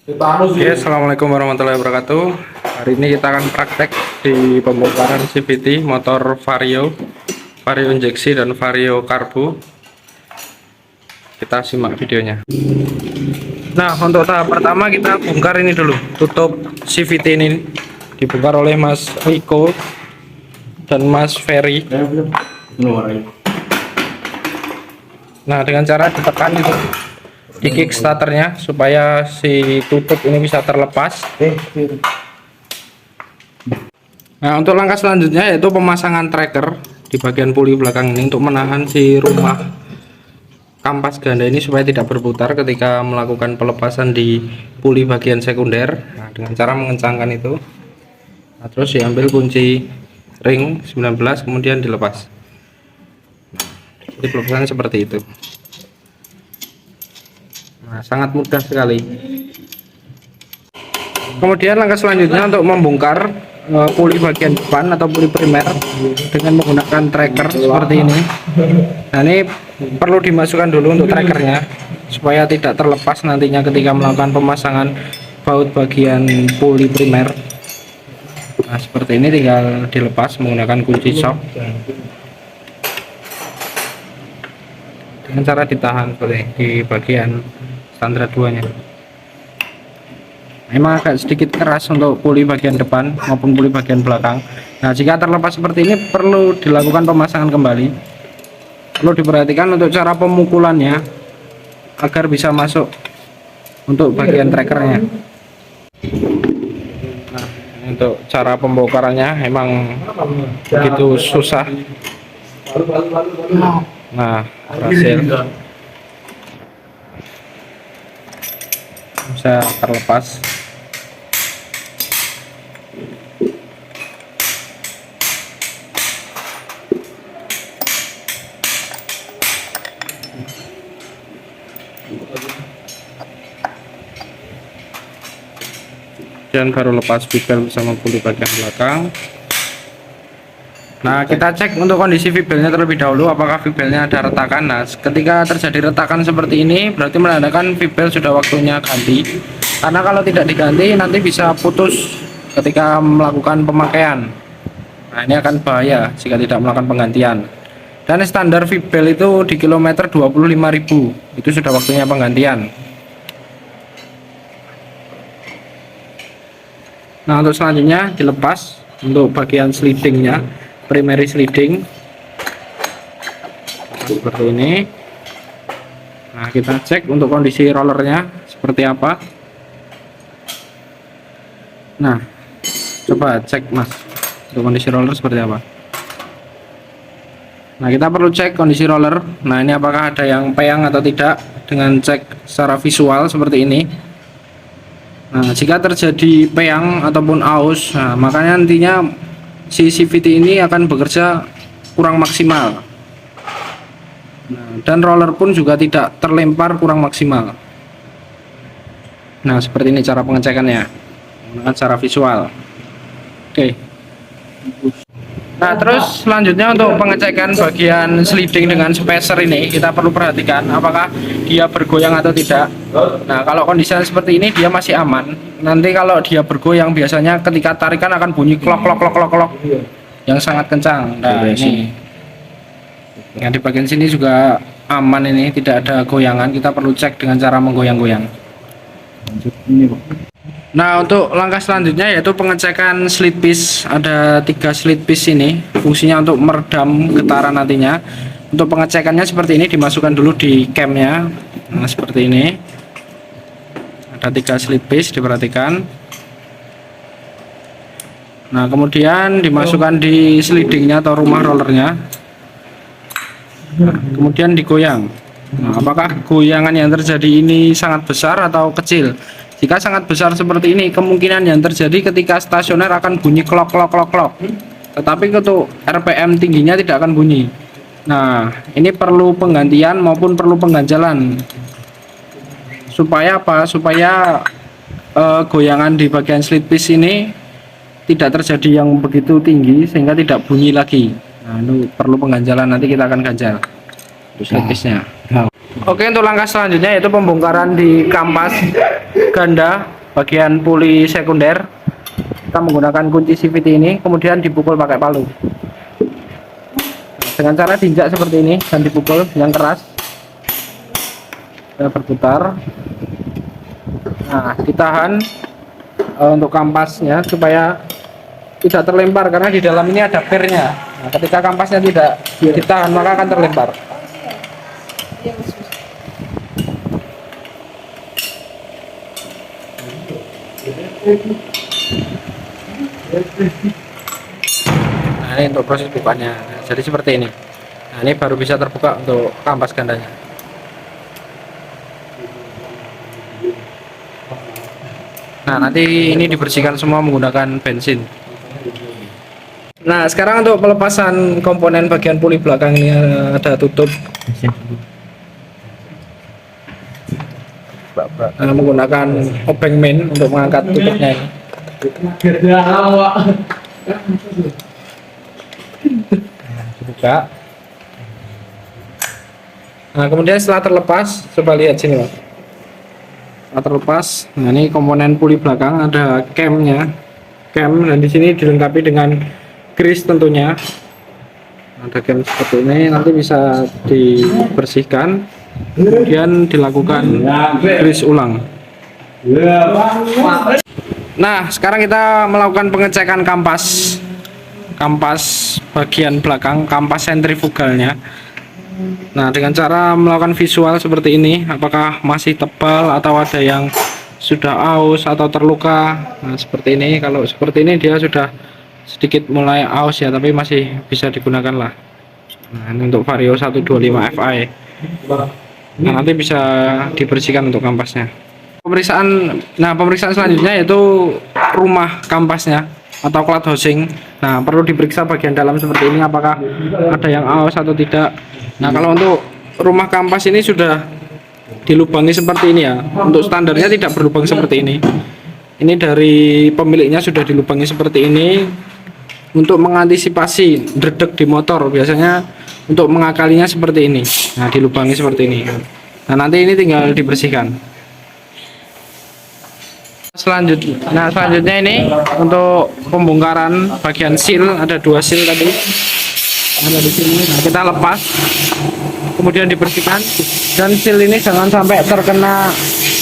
Oke, assalamualaikum warahmatullahi wabarakatuh. Hari ini kita akan praktek di pembongkaran CVT motor vario injeksi dan vario karbu. Kita simak videonya. Nah, untuk tahap pertama kita bongkar ini dulu, tutup CVT ini dibongkar oleh Mas Riko dan Mas Ferry. Nah, dengan cara ditekan itu di kick starternya supaya si tutup ini bisa terlepas. Nah, untuk langkah selanjutnya yaitu pemasangan tracker di bagian puli belakang ini untuk menahan si rumah kampas ganda ini supaya tidak berputar ketika melakukan pelepasan di puli bagian sekunder. Nah, dengan cara mengencangkan itu, nah, terus diambil kunci ring 19 kemudian dilepas. Jadi pelepasannya seperti itu. Nah, sangat mudah sekali. Kemudian langkah selanjutnya untuk membongkar puli bagian depan atau puli primer dengan menggunakan tracker seperti ini. Nah, ini perlu dimasukkan dulu untuk trackernya supaya tidak terlepas nantinya ketika melakukan pemasangan baut bagian puli primer. Nah, seperti ini tinggal dilepas menggunakan kunci shock dengan cara ditahan seperti di bagian standar 2-nya. Memang agak sedikit keras untuk puli bagian depan maupun puli bagian belakang. Nah, jika terlepas seperti ini perlu dilakukan pemasangan kembali. Perlu diperhatikan untuk cara pemukulannya agar bisa masuk untuk bagian trackernya. Nah, untuk cara pembongkarannya emang begitu susah. Nah, berhasil. Bisa terlepas. Dan baru lepas fibel bersama puli bagian belakang. Nah, kita cek untuk kondisi fibelnya terlebih dahulu apakah fibelnya ada retakan. Nah, ketika terjadi retakan seperti ini berarti menandakan fibel sudah waktunya ganti, karena kalau tidak diganti nanti bisa putus ketika melakukan pemakaian. Nah, ini akan bahaya jika tidak melakukan penggantian. Dan standar fibel itu di kilometer 25.000 itu sudah waktunya penggantian. Nah, untuk selanjutnya dilepas untuk bagian slidingnya, primary sliding seperti ini. Nah, kita cek untuk kondisi rollernya seperti apa. Nah, coba cek Mas untuk kondisi roller seperti apa. Nah, kita perlu cek kondisi roller. Nah, ini apakah ada yang peyang atau tidak dengan cek secara visual seperti ini. Nah, jika terjadi peyang ataupun aus, nah, makanya nantinya si CVT ini akan bekerja kurang maksimal. Nah, dan roller pun juga tidak terlempar kurang maksimal. Nah, seperti ini cara pengecekannya menggunakan secara visual. Oke. Nah, terus selanjutnya untuk pengecekan bagian sliding dengan spacer ini kita perlu perhatikan apakah dia bergoyang atau tidak. Nah, kalau kondisinya seperti ini dia masih aman. Nanti kalau dia bergoyang biasanya ketika tarikan akan bunyi klok klok klok klok klok yang sangat kencang. Nah, ini yang di bagian sini juga aman, ini tidak ada goyangan. Kita perlu cek dengan cara menggoyang-goyang. Nah, untuk langkah selanjutnya yaitu pengecekan slit piece. Ada 3 slit piece ini, fungsinya untuk meredam getaran nantinya. Untuk pengecekannya seperti ini, dimasukkan dulu di camnya. Nah, seperti ini. Ada 3 slit piece, diperhatikan. Nah, kemudian dimasukkan di slidingnya atau rumah rollernya. Nah, kemudian digoyang. Nah, apakah goyangan yang terjadi ini sangat besar atau kecil? Jika sangat besar seperti ini, kemungkinan yang terjadi ketika stasioner akan bunyi klok klok klok klok. Tetapi untuk RPM tingginya tidak akan bunyi. Nah, ini perlu penggantian maupun perlu pengganjalan. Supaya apa? Supaya goyangan di bagian slit piece ini tidak terjadi yang begitu tinggi sehingga tidak bunyi lagi. Nah, ini perlu pengganjalan, nanti kita akan ganjal slit piece-nya. Oke, untuk langkah selanjutnya yaitu pembongkaran di kampas ganda bagian puli sekunder, kita menggunakan kunci CVT ini, kemudian dipukul pakai palu. Dengan cara diinjak seperti ini dan dipukul yang keras, berputar. Nah, ditahan untuk kampasnya supaya tidak terlempar, karena di dalam ini ada pernya. Nah, ketika kampasnya tidak ditahan maka akan terlempar. Nah, ini untuk proses bukanya. Nah, jadi seperti ini. Nah, ini baru bisa terbuka untuk kampas gandanya. Nah, nanti ini dibersihkan semua menggunakan bensin. Nah, sekarang untuk pelepasan komponen bagian puli belakang ini ada tutup. Menggunakan obeng main untuk mengangkat tutupnya ini. Dibuka. Nah, kemudian setelah terlepas, coba lihat sini, Mas. Setelah terlepas, nah ini komponen puli belakang ada camnya, dan di sini dilengkapi dengan grease tentunya. Ada cam seperti ini, nanti bisa dibersihkan, kemudian dilakukan grease ulang. Nah, sekarang kita melakukan pengecekan kampas bagian belakang, kampas sentrifugalnya. Nah, dengan cara melakukan visual seperti ini, apakah masih tebal atau ada yang sudah aus atau terluka. Nah, seperti ini. Kalau seperti ini dia sudah sedikit mulai aus ya, tapi masih bisa digunakan lah. Nah, ini untuk Vario 125 Fi. Nah, nanti bisa dibersihkan untuk kampasnya. Pemeriksaan selanjutnya yaitu rumah kampasnya atau clad housing. Nah, perlu diperiksa bagian dalam seperti ini, apakah ada yang aus atau tidak. Nah, kalau untuk rumah kampas ini sudah dilubangi seperti ini ya. Untuk standarnya tidak berlubang seperti ini. Ini dari pemiliknya sudah dilubangi seperti ini untuk mengantisipasi dredeg di motor. Biasanya untuk mengakalinya seperti ini. Nah, dilubangi seperti ini. Nah, nanti ini tinggal dibersihkan. Selanjutnya ini untuk pembongkaran bagian seal, ada 2 seal tadi ada di sini. Nah, kita lepas, kemudian dibersihkan, dan seal ini jangan sampai terkena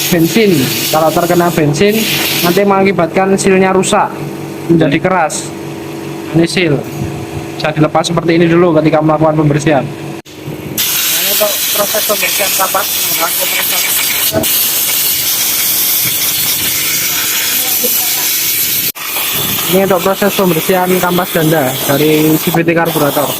bensin. Kalau terkena bensin nanti mengakibatkan sealnya rusak menjadi keras. Ini seal bisa dilepas seperti ini dulu ketika melakukan pembersihan. Nah, ini untuk proses pembersihan kampas menggunakan kompresor. Ini untuk proses pembersihan kampas ganda dari CVT karburator.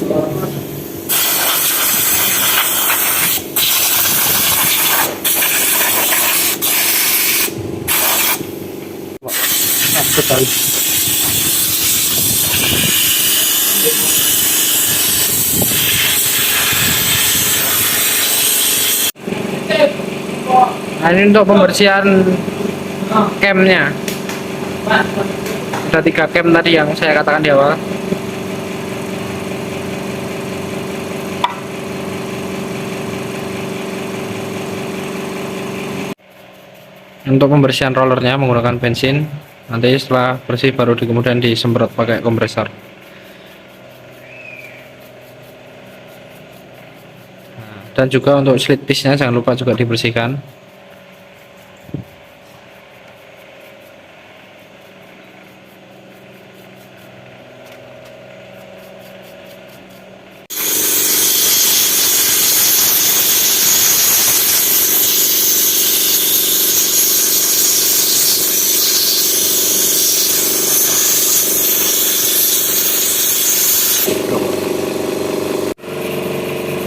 Nah, ini untuk pembersihan camnya. Ada 3 cam tadi yang saya katakan di awal. Untuk pembersihan rollernya menggunakan bensin. Nanti setelah bersih baru kemudian disemprot pakai kompresor. Dan juga untuk slit piece-nya jangan lupa juga dibersihkan.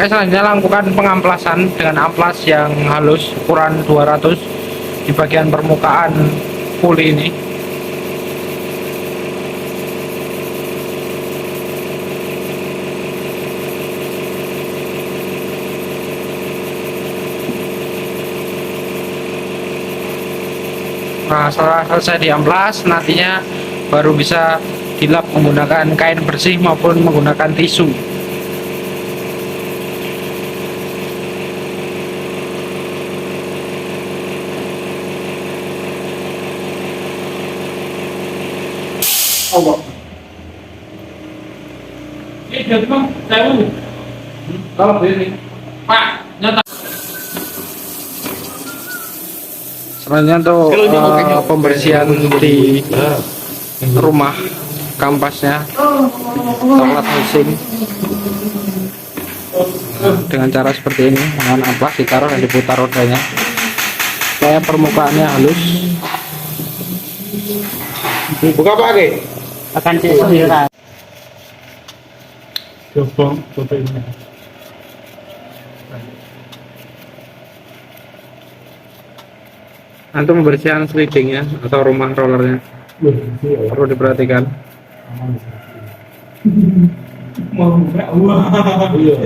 Selanjutnya lakukan pengamplasan dengan amplas yang halus ukuran 200 di bagian permukaan puli ini. Nah, setelah selesai diamplas, nantinya baru bisa dilap menggunakan kain bersih maupun menggunakan tisu. Allah. Ini jadi bang, saya kalau begini, Pak, nyata. Selanjutnya untuk pembersihan di rumah kampasnya, coklat housing dengan cara seperti ini, dengan amplas ditaruh dan diputar rodanya supaya permukaannya halus. Buka pakai. Akan sendiri. Coba ini. Untuk pembersihan slidingnya atau rumah rollernya perlu diperhatikan. Mau nggak? Wah. Iya.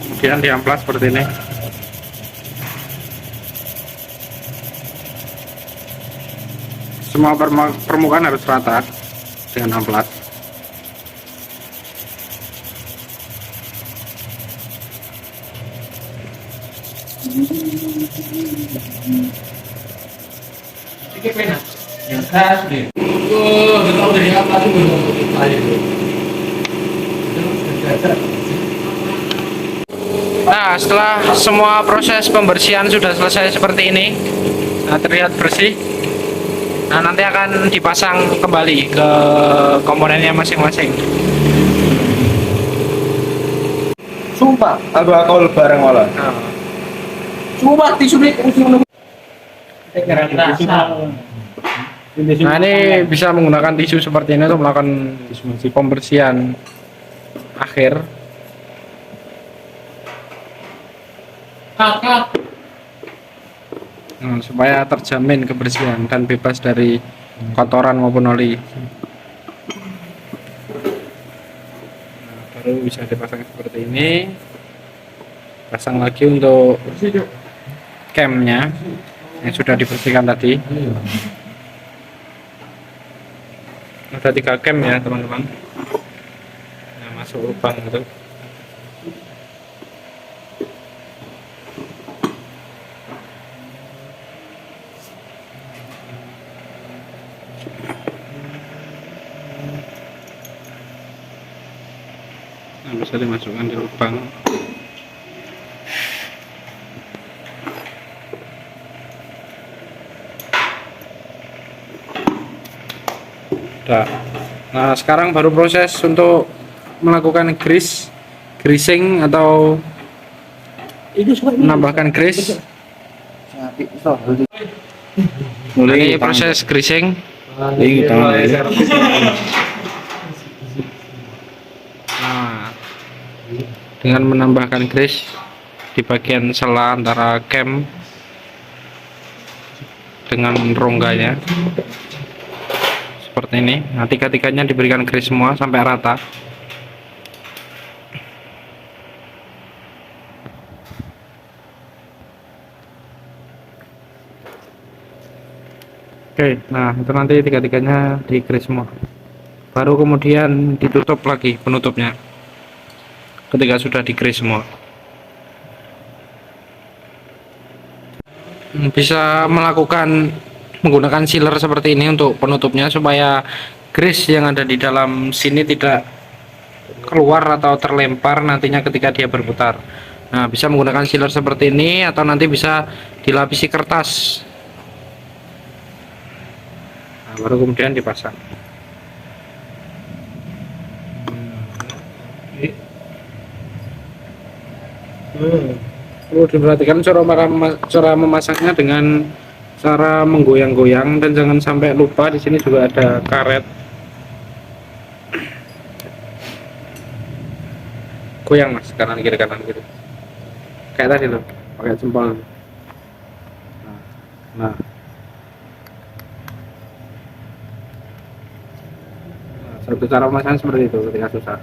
Kemudian diamplas seperti ini. Semua permukaan harus rata dengan amplas. Ini pena. Yang khas deh. Oh, tahu dari apa tuh? Nah, setelah semua proses pembersihan sudah selesai seperti ini, nah, terlihat bersih. Nah, nanti akan dipasang kembali ke komponennya masing-masing. Sumpah, apa kau bareng olah? Sumpah tisu nih, Nah, ini bisa menggunakan tisu seperti ini untuk melakukan pembersihan akhir. Nah, supaya terjamin kebersihan dan bebas dari kotoran maupun oli. Nah, baru bisa dipasang seperti ini. Pasang lagi untuk camnya yang sudah dibersihkan tadi. Ada 3 cam ya teman-teman. Nah, masuk lubang itu. Nah, bisa dimasukkan di lubang. Nah, sekarang baru proses untuk melakukan greasing atau menambahkan grease. Ini proses greasing. Nah, dengan menambahkan grease di bagian sela antara cam dengan rongganya seperti ini. Nah, tiga-tiganya diberikan grease semua sampai rata. Oke, nah itu nanti tiga-tiganya di grease semua. Baru kemudian ditutup lagi penutupnya ketika sudah di grease semua. Bisa menggunakan sealer seperti ini untuk penutupnya supaya grease yang ada di dalam sini tidak keluar atau terlempar nantinya ketika dia berputar. Nah, bisa menggunakan sealer seperti ini atau nanti bisa dilapisi kertas. Nah, baru kemudian dipasang. Perlu diperhatikan cara memasangnya dengan cara menggoyang-goyang, dan jangan sampai lupa di sini juga ada karet. Goyang mas, kanan kiri kayak tadi loh, pakai jempol. Nah, satu cara memasang seperti itu ketika susah.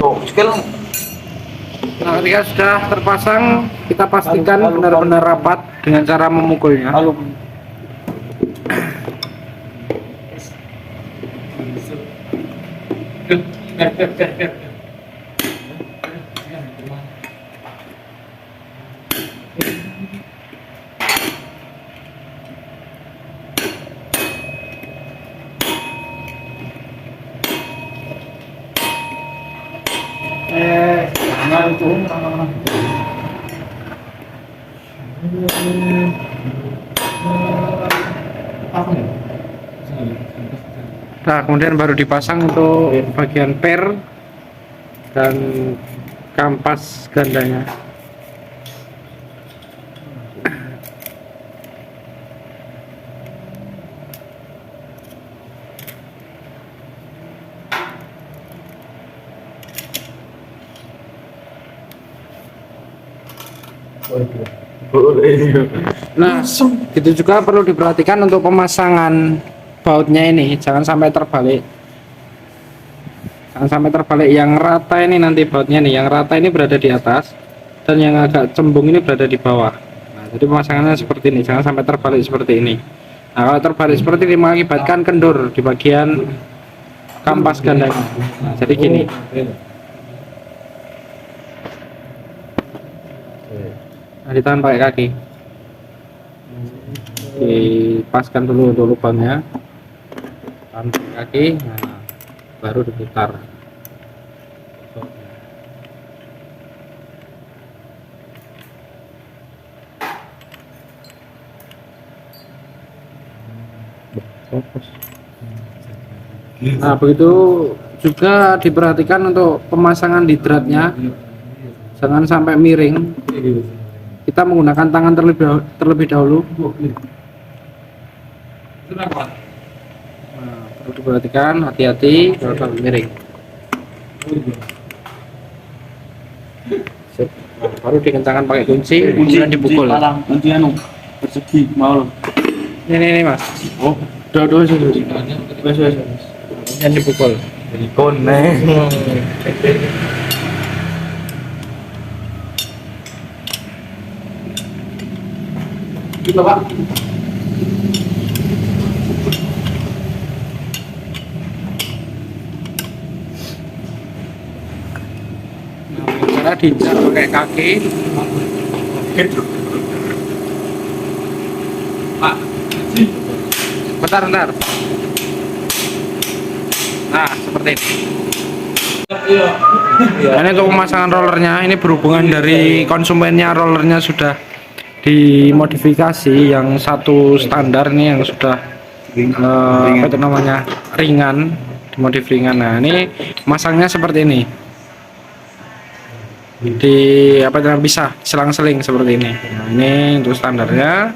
Nah, ketika sudah terpasang, kita pastikan benar-benar rapat dengan cara memukulnya. Nah, kemudian baru dipasang untuk bagian per dan kampas gandanya. Nah, itu juga perlu diperhatikan untuk pemasangan bautnya ini, jangan sampai terbalik. Jangan sampai terbalik, yang rata ini nanti bautnya nih, yang rata ini berada di atas dan yang agak cembung ini berada di bawah. Nah, jadi pemasangannya seperti ini, jangan sampai terbalik seperti ini. Nah, kalau terbalik seperti ini mengakibatkan kendur di bagian kampas gandanya. Nah, jadi gini. Nah, ditahan pakai kaki, dipaskan dulu untuk lubangnya, tahan pakai kaki, nah, baru diputar. Nah, begitu juga diperhatikan untuk pemasangan hidratnya, jangan sampai miring. Kita menggunakan tangan terlebih dahulu. Nah, perlu diperhatikan, hati-hati kalau sampai miring. Sip. Nah, baru dikencangkan pakai kunci, kemudian dipukul. Kunci anu persegi mau. Ini mas. Oh, Dua wes. Kemudian dipukul. jadi kone. Gitu Pak. Nah, cara diinjak pakai kaki. Pak. Bentar. Nah, seperti ini. Iya. Nah, ini untuk pemasangan rollernya, ini berhubungan dari konsumennya, rollernya sudah dimodifikasi yang satu standar nih, yang sudah apa itu namanya, ringan, dimodif ringan. Nah, ini masangnya seperti ini, di apa namanya, bisa selang-seling seperti ini. Nah, ini untuk standarnya,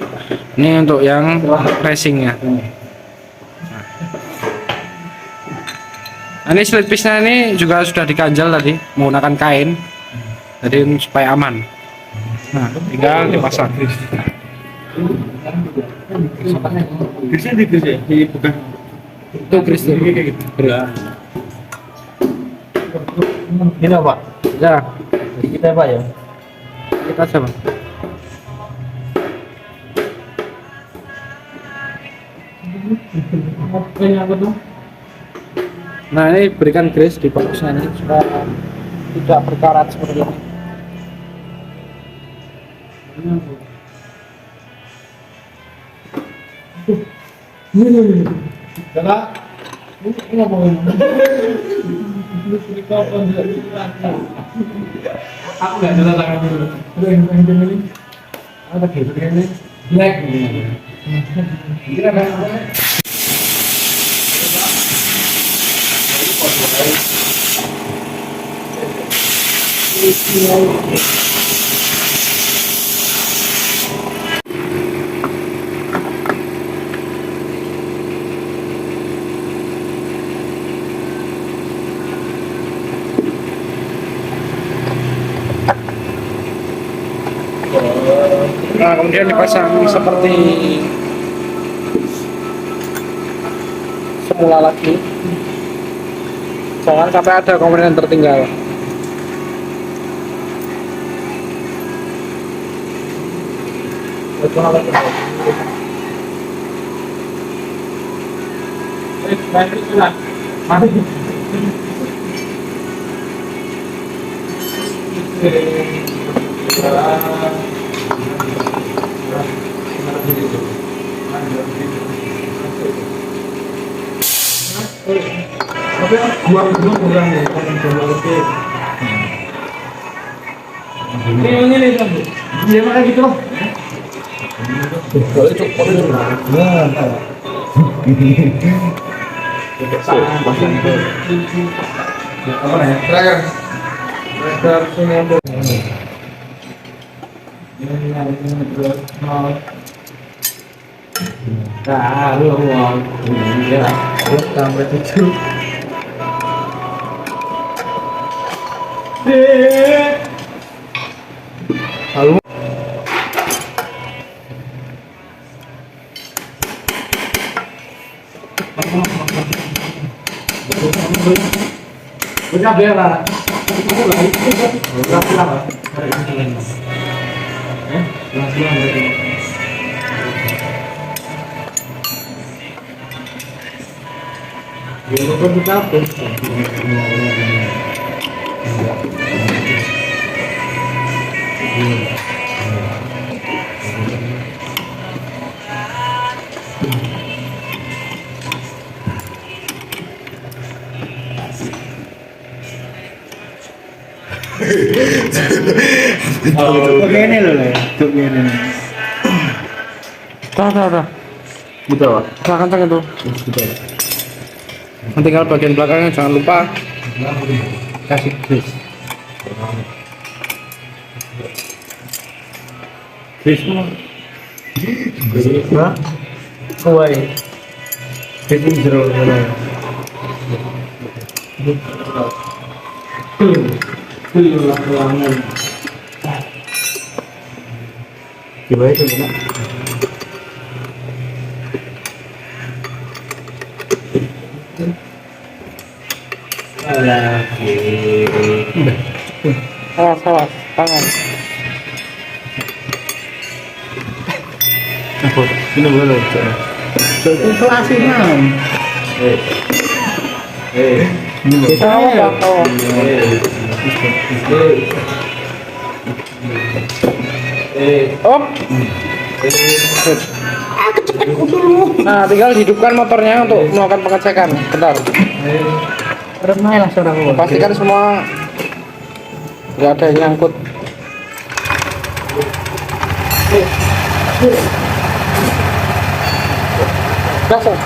ini untuk yang racingnya. Nah, ini slit piece-nya ini juga sudah diganjal tadi menggunakan kain, jadi supaya aman. Nah, tinggal dipasang. Grisnya di gris ya? Bukan. Itu gris tuh. Ini apa? Ya, Kita apa ya? kita coba. Nah, ini berikan grease di boxnya ini supaya tidak berkarat seperti ini. Aku nggak ada tangan dulu. Ada gitu kan ini. Black. Kira apa? Nah, kemudian dipasang seperti semula lagi. Jangan sampai ada komponen yang tertinggal. Ini kan, dia makan gitu loh. Apa namanya? Tracker. Tracker sini ada. Nah, lu mau. Ya, tambah itu. Halo. Udah bela. Begini loh lah, begini. Dah. Gitu pak. Nah, kencang itu. Tinggal bagian belakangnya jangan lupa Kasih kris. Kris mah. Hah? Kuai. Kris ini jeruk mana? Gimana itu nak? awas tangan. Apa? Ini boleh cak. Itu kelas ini. Bisa apa? Op. Nah, tinggal hidupkan motornya untuk melakukan pengecekan. Bentar. Remai lah seorang gua. Pastikan semua nggak ada yang nyangkut. Langsung.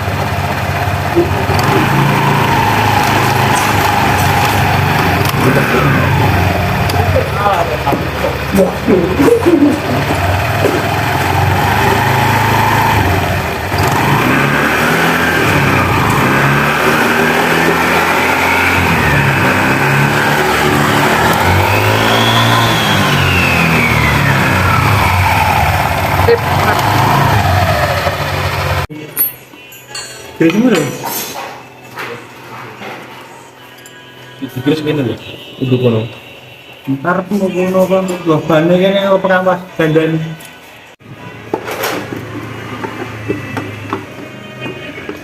Kris mana? Kris mana loh? Udah kono. Ntar pengguna kan dua bane kan yang perampas dandan.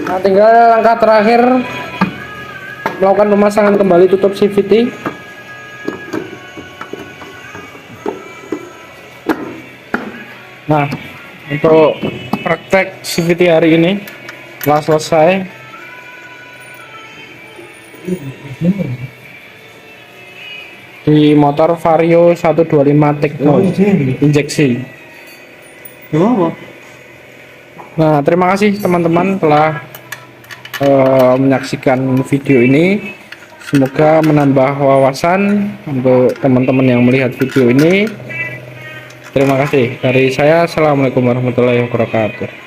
Nah, tinggal langkah terakhir melakukan pemasangan kembali tutup CVT. Nah, untuk praktek CVT hari ini telah selesai. Di motor Vario 125 Tekno injeksi. Gimana? Nah, terima kasih teman-teman telah menyaksikan video ini. Semoga menambah wawasan untuk teman-teman yang melihat video ini. Terima kasih dari saya. Assalamualaikum warahmatullahi wabarakatuh.